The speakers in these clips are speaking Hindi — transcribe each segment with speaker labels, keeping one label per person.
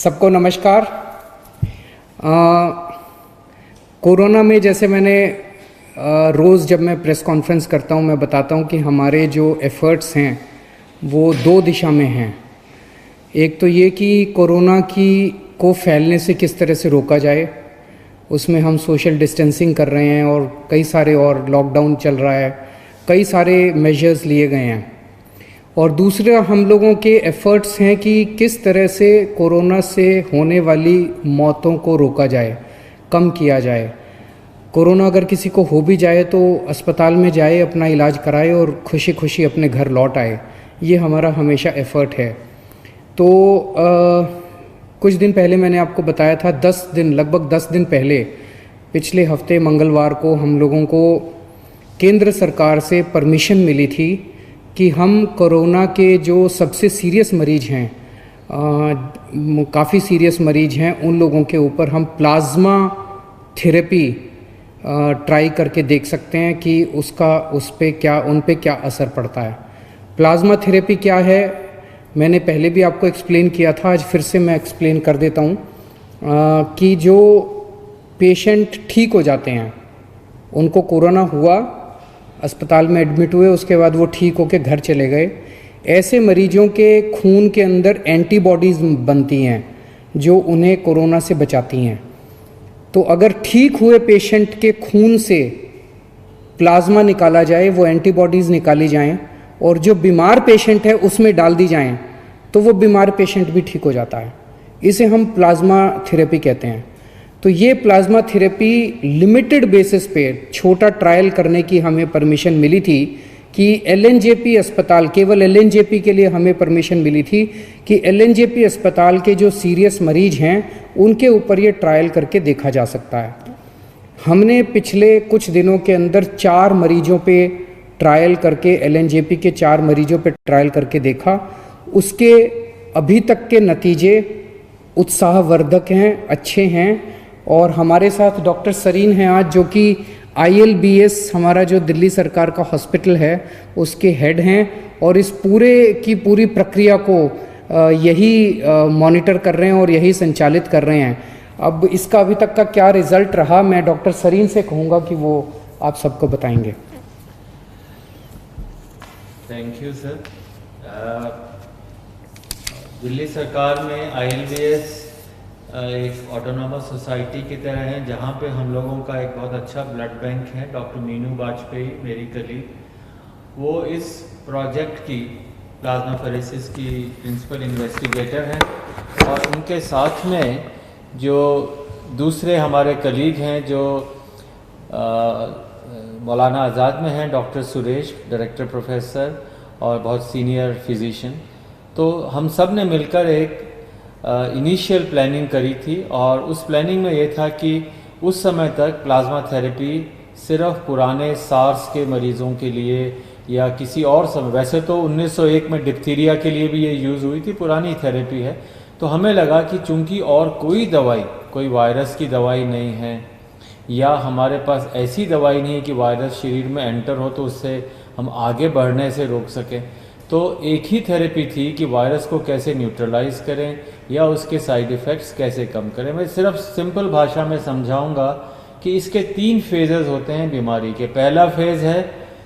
Speaker 1: सबको नमस्कार। कोरोना में जैसे मैंने रोज़ जब मैं प्रेस कॉन्फ्रेंस करता हूँ मैं बताता हूँ कि हमारे जो एफ़र्ट्स हैं वो दो दिशा में हैं। एक तो ये कि कोरोना को फैलने से किस तरह से रोका जाए, उसमें हम सोशल डिस्टेंसिंग कर रहे हैं और कई सारे और लॉकडाउन चल रहा है, कई सारे मेजर्स लिए गए हैं। और दूसरा हम लोगों के एफ़र्ट्स हैं कि किस तरह से कोरोना से होने वाली मौतों को रोका जाए, कम किया जाए। कोरोना अगर किसी को हो भी जाए तो अस्पताल में जाए, अपना इलाज कराए और खुशी खुशी अपने घर लौट आए। ये हमारा हमेशा एफ़र्ट है। तो कुछ दिन पहले मैंने आपको बताया था, लगभग 10 दिन पहले, पिछले हफ्ते मंगलवार को हम लोगों को केंद्र सरकार से परमिशन मिली थी कि हम कोरोना के जो सबसे सीरियस मरीज़ हैं, काफ़ी सीरियस मरीज़ हैं, उन लोगों के ऊपर हम प्लाज्मा थेरेपी ट्राई करके देख सकते हैं कि उन पे क्या असर पड़ता है। प्लाज्मा थेरेपी क्या है, मैंने पहले भी आपको एक्सप्लेन किया था, आज फिर से मैं एक्सप्लेन कर देता हूँ कि जो पेशेंट ठीक हो जाते हैं, उनको कोरोना हुआ, अस्पताल में एडमिट हुए, उसके बाद वो ठीक होकर घर चले गए, ऐसे मरीजों के खून के अंदर एंटीबॉडीज़ बनती हैं जो उन्हें कोरोना से बचाती हैं। तो अगर ठीक हुए पेशेंट के खून से प्लाज्मा निकाला जाए, वो एंटीबॉडीज़ निकाली जाएं और जो बीमार पेशेंट है उसमें डाल दी जाएं, तो वो बीमार पेशेंट भी ठीक हो जाता है। इसे हम प्लाज्मा थेरेपी कहते हैं। तो ये प्लाज्मा थेरेपी लिमिटेड बेसिस पे छोटा ट्रायल करने की हमें परमिशन मिली थी कि एलएनजेपी अस्पताल, केवल एलएनजेपी के लिए हमें परमिशन मिली थी कि एलएनजेपी अस्पताल के जो सीरियस मरीज हैं उनके ऊपर ये ट्रायल करके देखा जा सकता है। हमने पिछले कुछ दिनों के अंदर 4 मरीजों पे ट्रायल करके, एलएनजेपी के 4 मरीजों पे ट्रायल करके देखा। उसके अभी तक के नतीजे उत्साहवर्धक हैं, अच्छे हैं। और हमारे साथ डॉक्टर सरीन हैं आज, जो कि ILBS हमारा जो दिल्ली सरकार का हॉस्पिटल है उसके हेड हैं और इस पूरे की पूरी प्रक्रिया को यही मॉनिटर कर रहे हैं और यही संचालित कर रहे हैं। अब इसका अभी तक का क्या रिज़ल्ट रहा, मैं डॉक्टर सरीन से कहूँगा कि वो आप सबको बताएंगे।
Speaker 2: Thank you sir. दिल्ली सरकार में ILBS एक ऑटोनॉमस सोसाइटी की तरह है, जहाँ पे हम लोगों का एक बहुत अच्छा ब्लड बैंक है। डॉक्टर मीनू वाजपेयी मेरी कलीग, वो इस प्रोजेक्ट की प्लाज्माफेरेसिस की प्रिंसिपल इन्वेस्टिगेटर हैं और उनके साथ में जो दूसरे हमारे कलीग हैं जो मौलाना आज़ाद में हैं, डॉक्टर सुरेश, डायरेक्टर प्रोफेसर और बहुत सीनियर फिजिशियन। तो हम सब ने मिलकर एक इनिशियल प्लानिंग करी थी और उस प्लानिंग में ये था कि उस समय तक प्लाज्मा थेरेपी सिर्फ पुराने सार्स के मरीज़ों के लिए या किसी और समय, वैसे तो 1901 में डिप्थीरिया के लिए भी ये यूज़ हुई थी, पुरानी थेरेपी है। तो हमें लगा कि चूंकि और कोई वायरस की दवाई नहीं है या हमारे पास ऐसी दवाई नहीं है कि वायरस शरीर में एंटर हो तो उससे हम आगे बढ़ने से रोक सकें, तो एक ही थेरेपी थी कि वायरस को कैसे न्यूट्रलाइज करें या उसके साइड इफ़ेक्ट्स कैसे कम करें। मैं सिर्फ सिंपल भाषा में समझाऊंगा कि इसके 3 फेजेस होते हैं बीमारी के। पहला फेज़ है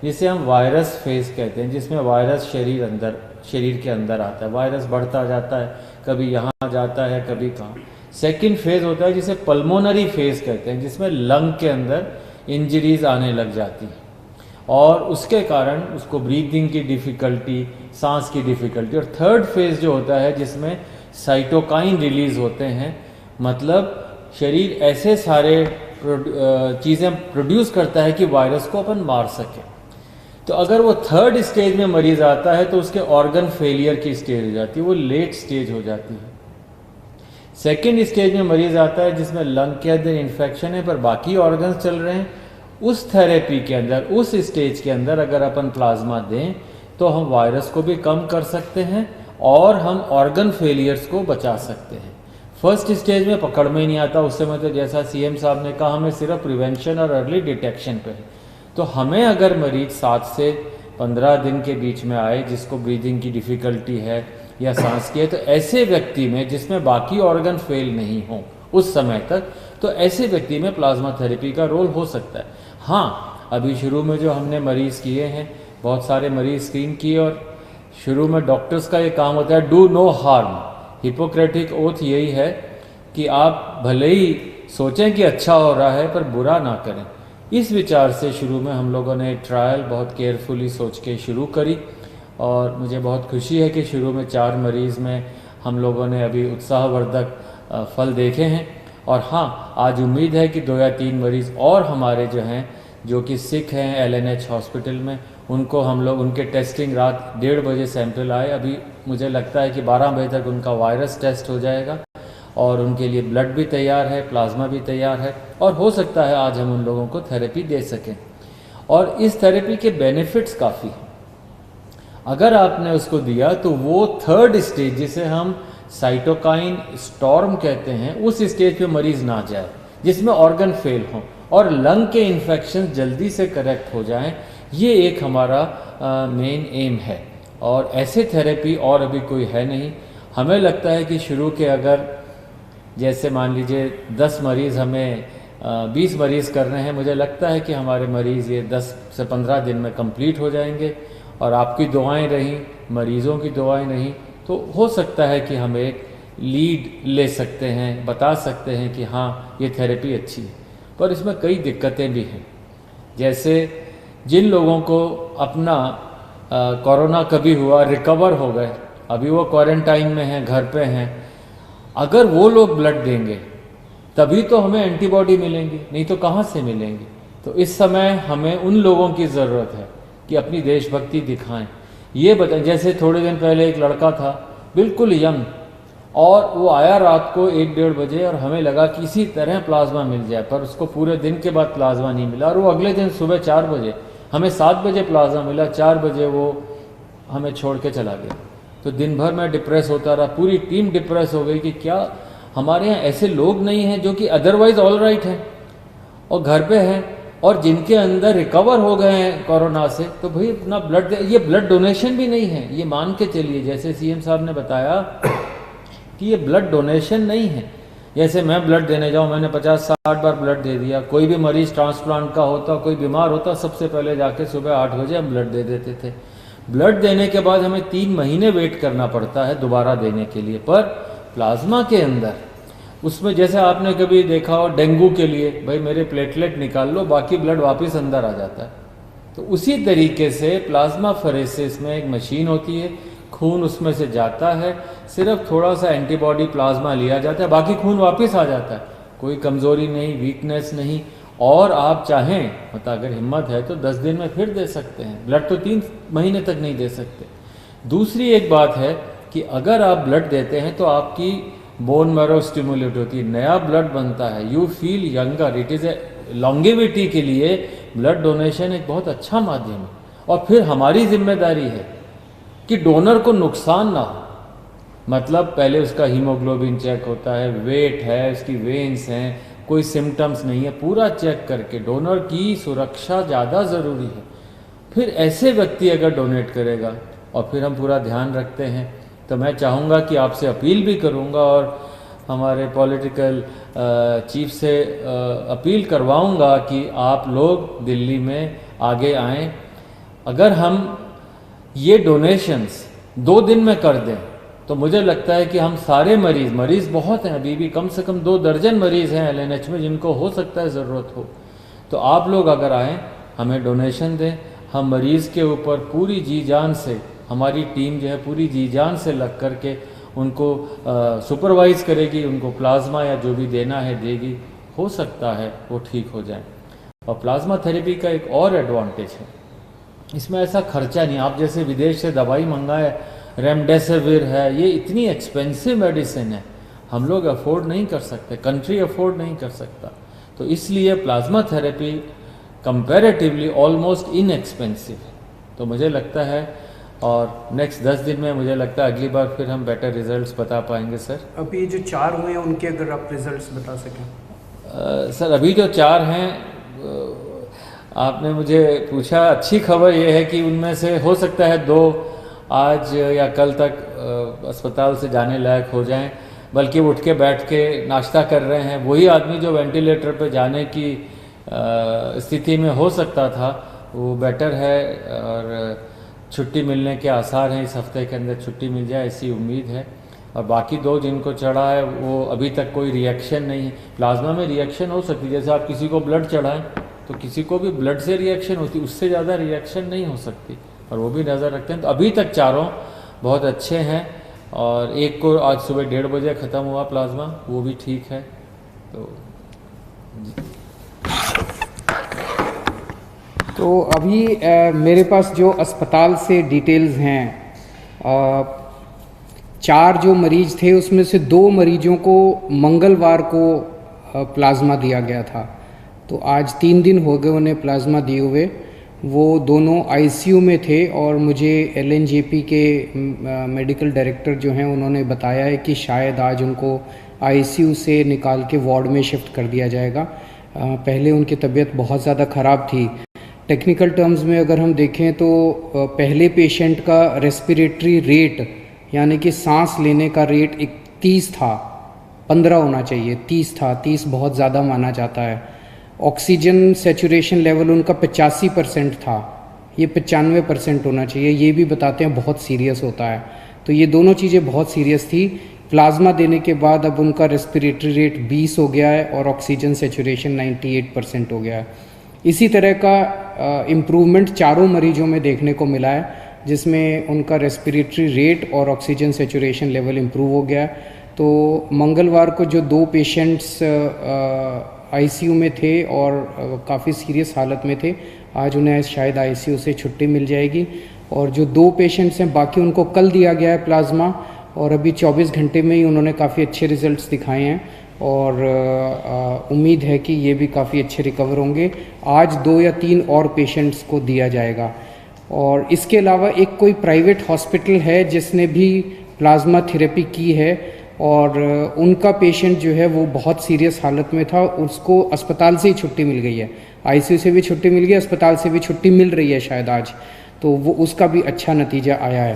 Speaker 2: जिसे हम वायरस फेज़ कहते हैं, जिसमें वायरस शरीर के अंदर आता है, वायरस बढ़ता जाता है, कभी यहाँ जाता है कभी कहाँ। सेकेंड फेज़ होता है जिसे पल्मोनरी फेज़ कहते हैं, जिसमें लंग के अंदर इंजरीज आने लग जाती हैं और उसके कारण उसको ब्रीदिंग की डिफ़िकल्टी, सांस की डिफ़िकल्टी। और थर्ड फेज़ जो होता है जिसमें साइटोकाइन रिलीज़ होते हैं, मतलब शरीर ऐसे सारे चीज़ें प्रोड्यूस करता है कि वायरस को अपन मार सके। तो अगर वो थर्ड स्टेज में मरीज़ आता है तो उसके ऑर्गन फेलियर की स्टेज हो जाती है, वो लेट स्टेज हो जाती है। सेकेंड स्टेज में मरीज़ आता है जिसमें लंग के अंदर इन्फेक्शन है पर बाकी ऑर्गन्स चल रहे हैं। उस थेरेपी के अंदर, उस स्टेज के अंदर अगर अपन प्लाज्मा दें तो हम वायरस को भी कम कर सकते हैं और हम ऑर्गन फेलियर्स को बचा सकते हैं। फर्स्ट स्टेज में पकड़ में ही नहीं आता, उस समय तो जैसा CM साहब ने कहा हमें सिर्फ प्रिवेंशन और अर्ली डिटेक्शन पे है। तो हमें अगर मरीज 7 से 15 दिन के बीच में आए जिसको ब्रीदिंग की डिफ़िकल्टी है या सांस की है, तो ऐसे व्यक्ति में जिसमें बाकी ऑर्गन फेल नहीं हो उस समय तक, तो ऐसे व्यक्ति में प्लाज्मा थेरेपी का रोल हो सकता है। हाँ, अभी शुरू में जो हमने मरीज़ किए हैं, बहुत सारे मरीज़ स्क्रीन किए, और शुरू में डॉक्टर्स का ये काम होता है do no harm. Hippocratic oath यही है कि आप भले ही सोचें कि अच्छा हो रहा है पर बुरा ना करें। इस विचार से शुरू में हम लोगों ने ट्रायल बहुत केयरफुली सोच के शुरू करी, और मुझे बहुत खुशी है कि शुरू में 4 मरीज़ में हम लोगों ने अभी उत्साहवर्धक फल देखे हैं। और हाँ, आज उम्मीद है कि 2 या 3 मरीज़ और हमारे जो हैं, जो कि सिक हैं LNH हॉस्पिटल में, उनको हम लोग उनके टेस्टिंग रात 1:30 बजे सैंपल आए, अभी मुझे लगता है कि 12 बजे तक उनका वायरस टेस्ट हो जाएगा, और उनके लिए ब्लड भी तैयार है, प्लाज्मा भी तैयार है, और हो सकता है आज हम उन लोगों को थेरेपी दे सकें। और इस थेरेपी के बेनिफिट्स काफ़ी हैं। अगर आपने उसको दिया तो वो 3rd स्टेज, जिसे हम साइटोकाइन स्टॉर्म कहते हैं, उस स्टेज पे मरीज ना जाए जिसमें ऑर्गन फेल हो और लंग के इन्फेक्शन जल्दी से करेक्ट हो जाएं। ये एक हमारा मेन एम है, और ऐसे थेरेपी और अभी कोई है नहीं। हमें लगता है कि शुरू के अगर जैसे मान लीजिए 10 मरीज़ हमें 20 मरीज़ कर रहे हैं, मुझे लगता है कि हमारे मरीज़ ये 10 से 15 दिन में कंप्लीट हो जाएंगे, और आपकी दुआएं रहीं, मरीज़ों की दुआएं रहीं, तो हो सकता है कि हम एक लीड ले सकते हैं, बता सकते हैं कि हाँ ये थेरेपी अच्छी है। पर इसमें कई दिक्कतें भी हैं, जैसे जिन लोगों को अपना कोरोना कभी हुआ, रिकवर हो गए, अभी वो क्वारंटाइन में हैं, घर पे हैं, अगर वो लोग ब्लड देंगे तभी तो हमें एंटीबॉडी मिलेंगी, नहीं तो कहाँ से मिलेंगी। तो इस समय हमें उन लोगों की ज़रूरत है कि अपनी देशभक्ति दिखाएं। ये बताएं, जैसे थोड़े दिन पहले एक लड़का था बिल्कुल यंग, और वो आया रात को 1-1:30 बजे, और हमें लगा कि इसी तरह प्लाज्मा मिल जाए, पर उसको पूरे दिन के बाद प्लाज्मा नहीं मिला, और वो अगले दिन सुबह 4 बजे, हमें 7 बजे प्लाज्मा मिला, 4 बजे वो हमें छोड़ के चला गया। तो दिन भर मैं डिप्रेस होता रहा, पूरी टीम डिप्रेस हो गई कि क्या हमारे यहाँ ऐसे लोग नहीं हैं जो कि अदरवाइज ऑल राइट हैं और घर पे हैं, और जिनके अंदर रिकवर हो गए हैं कोरोना से, तो भाई अपना ब्लड दे। ये ब्लड डोनेशन भी नहीं है, ये मान के चलिए, जैसे CM साहब ने बताया कि ये ब्लड डोनेशन नहीं है। जैसे मैं ब्लड देने जाऊँ, मैंने 50-60 बार ब्लड दे दिया, कोई भी मरीज़ ट्रांसप्लांट का होता, कोई बीमार होता, सबसे पहले जाके सुबह 8 बजे हम ब्लड दे देते थे। ब्लड देने के बाद हमें 3 महीने वेट करना पड़ता है दोबारा देने के लिए। पर प्लाज्मा के अंदर, उसमें जैसे आपने कभी देखा हो डेंगू के लिए, भाई मेरे प्लेटलेट निकाल लो, बाकी ब्लड वापस अंदर आ जाता है। तो उसी तरीके से प्लाज्मा फेरेसिस में एक मशीन होती है, खून उसमें से जाता है, सिर्फ थोड़ा सा एंटीबॉडी प्लाज्मा लिया जाता है, बाकी खून वापस आ जाता है, कोई कमज़ोरी नहीं, वीकनेस नहीं। और आप चाहें, मतलब अगर हिम्मत है तो 10 दिन में फिर दे सकते हैं ब्लड, तो 3 महीने तक नहीं दे सकते। दूसरी एक बात है कि अगर आप ब्लड देते हैं तो आपकी बोन मैरो स्टिमुलेट होती है, नया ब्लड बनता है, you feel younger, it is a longevity के लिए ब्लड डोनेशन एक बहुत अच्छा माध्यम है। और फिर हमारी जिम्मेदारी है कि डोनर को नुकसान ना हो, मतलब पहले उसका हीमोग्लोबिन चेक होता है, वेट है, उसकी वेन्स हैं, कोई सिम्टम्स नहीं है, पूरा चेक करके डोनर की सुरक्षा ज़्यादा ज़रूरी है। फिर ऐसे व्यक्ति अगर डोनेट करेगा और फिर हम पूरा ध्यान रखते हैं, तो मैं चाहूँगा कि आपसे अपील भी करूँगा और हमारे पॉलिटिकल चीफ से अपील करवाऊँगा कि आप लोग दिल्ली में आगे आएँ। अगर हम ये डोनेशंस 2 दिन में कर दें तो मुझे लगता है कि हम सारे मरीज़ बहुत हैं, अभी भी कम से कम 2 दर्जन मरीज़ हैं LNH में जिनको हो सकता है ज़रूरत हो। तो आप लोग अगर आएँ, हमें डोनेशन दें, हम मरीज़ के ऊपर पूरी जी जान से, हमारी टीम जो है पूरी जी जान से लग कर के उनको सुपरवाइज़ करेगी, उनको प्लाज्मा या जो भी देना है देगी, हो सकता है वो ठीक हो जाए। और प्लाज्मा थेरेपी का एक और एडवांटेज है, इसमें ऐसा खर्चा नहीं। आप जैसे विदेश से दवाई मंगाए, रेमडेसिविर है, ये इतनी एक्सपेंसिव मेडिसिन है, हम लोग अफोर्ड नहीं कर सकते, कंट्री अफोर्ड नहीं कर सकता। तो इसलिए plasma therapy comparatively almost inexpensive है। तो मुझे लगता है, और नेक्स्ट 10 दिन में मुझे लगता है अगली बार फिर हम बेटर रिजल्ट्स बता पाएंगे। सर
Speaker 1: अभी जो 4 हुए हैं उनके अगर आप रिजल्ट्स बता सकें।
Speaker 2: सर अभी जो 4 हैं, आपने मुझे पूछा, अच्छी खबर ये है कि उनमें से हो सकता है 2 आज या कल तक अस्पताल से जाने लायक हो जाएं, बल्कि उठ के बैठ के नाश्ता कर रहे हैं। वही आदमी जो वेंटिलेटर पे जाने की स्थिति में हो सकता था, वो बेटर है और छुट्टी मिलने के आसार हैं। इस हफ्ते के अंदर छुट्टी मिल जाए ऐसी उम्मीद है। और बाकी 2 जिनको चढ़ा है वो अभी तक कोई रिएक्शन नहीं है। प्लाज्मा में रिएक्शन हो सकती है, जैसे आप किसी को ब्लड चढ़ाएं तो किसी को भी ब्लड से रिएक्शन होती, उससे ज़्यादा रिएक्शन नहीं हो सकती, और वो भी नज़र रखते हैं। तो अभी तक 4 बहुत अच्छे हैं, और एक को आज सुबह 1:30 बजे ख़त्म हुआ प्लाज्मा, वो भी ठीक है।
Speaker 1: तो अभी मेरे पास जो अस्पताल से डिटेल्स हैं, 4 जो मरीज थे उसमें से 2 मरीजों को मंगलवार को प्लाज्मा दिया गया था। तो आज 3 दिन हो गए उन्हें प्लाज्मा दिए हुए। वो दोनों आईसीयू में थे, और मुझे एलएनजेपी के मेडिकल डायरेक्टर जो हैं उन्होंने बताया है कि शायद आज उनको आईसीयू से निकाल के वार्ड में शिफ्ट कर दिया जाएगा। पहले उनकी तबीयत बहुत ज़्यादा ख़राब थी। टेक्निकल टर्म्स में अगर हम देखें तो पहले पेशेंट का रेस्पिरेटरी रेट, यानी कि सांस लेने का रेट 30 था, 15 होना चाहिए, 30 था। 30 बहुत ज़्यादा माना जाता है। ऑक्सीजन सेचुरेशन लेवल उनका 85% था, ये 95% होना चाहिए। ये भी बताते हैं बहुत सीरियस होता है। तो ये दोनों चीज़ें बहुत सीरियस थी। प्लाज्मा देने के बाद अब उनका रेस्पिरेटरी रेट 20 हो गया है और ऑक्सीजन सेचुरेशन 98% हो गया है। इसी तरह का इम्प्रूवमेंट 4 मरीजों में देखने को मिला है, जिसमें उनका रेस्पिरेटरी रेट और ऑक्सीजन सेचुरेशन लेवल इम्प्रूव हो गया है। तो मंगलवार को जो 2 पेशेंट्स आईसीयू में थे और काफ़ी सीरियस हालत में थे, आज उन्हें शायद आईसीयू से छुट्टी मिल जाएगी। और जो 2 पेशेंट्स हैं बाकी, उनको कल दिया गया है प्लाज्मा, और अभी 24 घंटे में ही उन्होंने काफ़ी अच्छे रिजल्ट्स दिखाए हैं, और उम्मीद है कि ये भी काफ़ी अच्छे रिकवर होंगे। आज 2 या 3 और पेशेंट्स को दिया जाएगा। और इसके अलावा एक कोई प्राइवेट हॉस्पिटल है जिसने भी प्लाज्मा थेरेपी की है, और उनका पेशेंट जो है वो बहुत सीरियस हालत में था, उसको अस्पताल से ही छुट्टी मिल गई है। आईसीयू से भी छुट्टी मिल गई, अस्पताल से भी छुट्टी मिल रही है शायद आज। तो वो उसका भी अच्छा नतीजा आया है।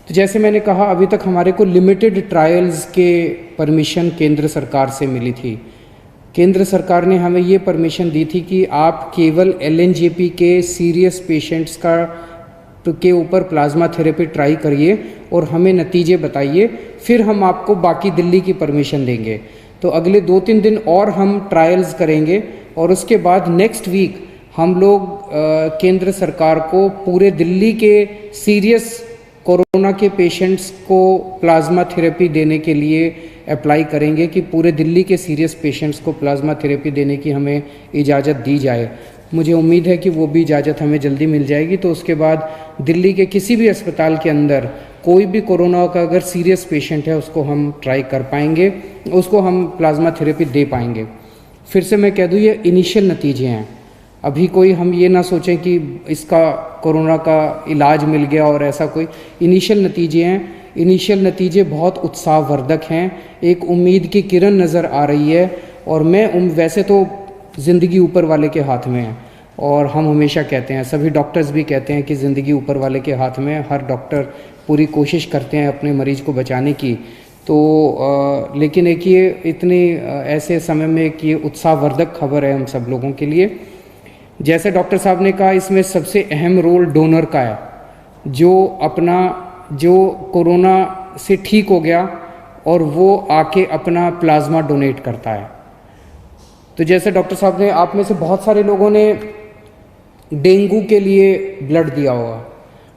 Speaker 1: तो जैसे मैंने कहा, अभी तक हमारे को लिमिटेड ट्रायल्स के परमिशन केंद्र सरकार से मिली थी। केंद्र सरकार ने हमें ये परमिशन दी थी कि आप केवल एलएनजेपी के सीरियस पेशेंट्स के ऊपर प्लाज्मा थेरेपी ट्राई करिए और हमें नतीजे बताइए, फिर हम आपको बाकी दिल्ली की परमिशन देंगे। तो अगले 2-3 दिन और हम ट्रायल्स करेंगे, और उसके बाद नेक्स्ट वीक हम लोग केंद्र सरकार को पूरे दिल्ली के सीरियस कोरोना के पेशेंट्स को प्लाज्मा थेरेपी देने के लिए अप्लाई करेंगे कि पूरे दिल्ली के सीरियस पेशेंट्स को प्लाज्मा थेरेपी देने की हमें इजाज़त दी जाए। मुझे उम्मीद है कि वो भी इजाज़त हमें जल्दी मिल जाएगी। तो उसके बाद दिल्ली के किसी भी अस्पताल के अंदर कोई भी कोरोना का अगर सीरियस पेशेंट है, उसको हम ट्राई कर पाएंगे, उसको हम प्लाज्मा थेरेपी दे पाएंगे। फिर से मैं कह दूँ, ये इनिशियल नतीजे हैं। अभी कोई हम ये ना सोचें कि इसका कोरोना का इलाज मिल गया और ऐसा कोई। इनिशियल नतीजे हैं। इनिशियल नतीजे बहुत उत्साहवर्धक हैं। एक उम्मीद की किरण नज़र आ रही है। और मैं वैसे तो ज़िंदगी ऊपर वाले के हाथ में है, और हम हमेशा कहते हैं, सभी डॉक्टर्स भी कहते हैं कि ज़िंदगी ऊपर वाले के हाथ में है। हर डॉक्टर पूरी कोशिश करते हैं अपने मरीज़ को बचाने की। तो लेकिन एक ये इतने ऐसे समय में एक ये उत्साहवर्धक खबर है हम सब लोगों के लिए। जैसे डॉक्टर साहब ने कहा, इसमें सबसे अहम रोल डोनर का है, जो कोरोना से ठीक हो गया और वो आके अपना प्लाज्मा डोनेट करता है। तो जैसे डॉक्टर साहब ने, आप में से बहुत सारे लोगों ने डेंगू के लिए ब्लड दिया होगा।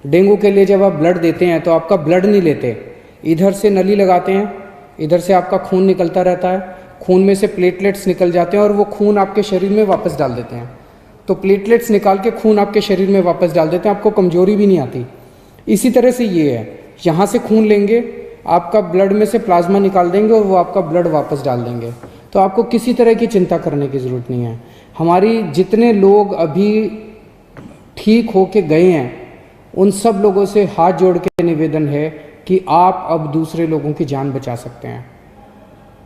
Speaker 1: डेंगू के लिए जब आप ब्लड देते हैं तो आपका ब्लड नहीं लेते, इधर से नली लगाते हैं, इधर से आपका खून निकलता रहता है, खून में से प्लेटलेट्स निकल जाते हैं और वो खून आपके शरीर में वापस डाल देते हैं। तो प्लेटलेट्स निकाल के खून आपके शरीर में वापस डाल देते हैं, आपको कमजोरी भी नहीं आती। इसी तरह से ये है, यहाँ से खून लेंगे, आपका ब्लड में से प्लाज्मा निकाल देंगे और वो आपका ब्लड वापस डाल देंगे। तो आपको किसी तरह की चिंता करने की ज़रूरत नहीं है। हमारी जितने लोग अभी ठीक हो के गए हैं, उन सब लोगों से हाथ जोड़ के निवेदन है कि आप अब दूसरे लोगों की जान बचा सकते हैं।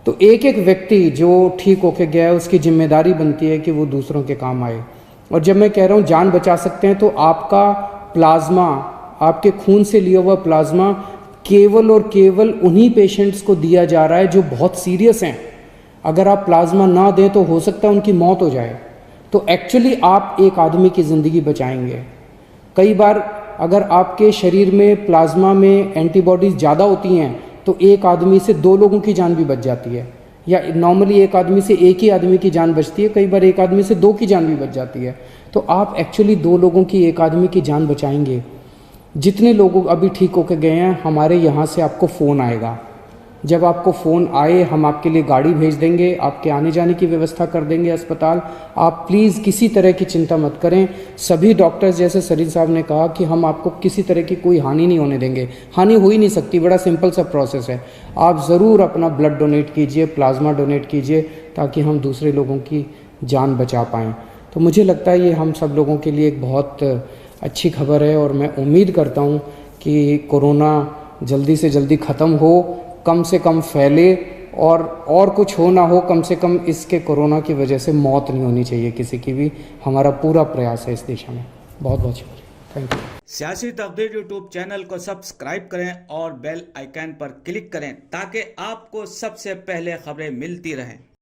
Speaker 1: तो एक एक व्यक्ति जो ठीक होके गया है, उसकी जिम्मेदारी बनती है कि वो दूसरों के काम आए। और जब मैं कह रहा हूँ जान बचा सकते हैं, तो आपका प्लाज्मा, आपके खून से लिया हुआ प्लाज्मा केवल और केवल उन्हीं पेशेंट्स को दिया जा रहा है जो बहुत सीरियस हैं। अगर आप प्लाज्मा ना दें तो हो सकता है उनकी मौत हो जाए। तो एक्चुअली आप एक आदमी की ज़िंदगी बचाएंगे। कई बार अगर आपके शरीर में प्लाज्मा में एंटीबॉडीज़ ज़्यादा होती हैं तो एक आदमी से 2 लोगों की जान भी बच जाती है, या नॉर्मली एक आदमी से एक ही आदमी की जान बचती है, कई बार एक आदमी से 2 की जान भी बच जाती है। तो आप एक्चुअली 2 लोगों की, एक आदमी की जान बचाएंगे। जितने लोग अभी ठीक होकर गए हैं, हमारे यहाँ से आपको फ़ोन आएगा। जब आपको फ़ोन आए हम आपके लिए गाड़ी भेज देंगे, आपके आने जाने की व्यवस्था कर देंगे अस्पताल। आप प्लीज़ किसी तरह की चिंता मत करें। सभी डॉक्टर्स, जैसे सरीन साहब ने कहा कि हम आपको किसी तरह की कोई हानि नहीं होने देंगे। हानि हो ही नहीं सकती, बड़ा सिंपल सा प्रोसेस है। आप ज़रूर अपना ब्लड डोनेट कीजिए, प्लाज्मा डोनेट कीजिए, ताकि हम दूसरे लोगों की जान बचा पाएँ। तो मुझे लगता है ये हम सब लोगों के लिए एक बहुत अच्छी खबर है, और मैं उम्मीद करता हूँ कि कोरोना जल्दी से जल्दी ख़त्म हो, कम से कम फैले, और कुछ हो ना हो, कम से कम इसके कोरोना की वजह से मौत नहीं होनी चाहिए किसी की भी। हमारा पूरा प्रयास है इस दिशा में। बहुत बहुत शुक्रिया, थैंक यू।
Speaker 3: सियासी तकदीर यूट्यूब चैनल को सब्सक्राइब करें और बेल आइकन पर क्लिक करें ताकि आपको सबसे पहले खबरें मिलती रहें।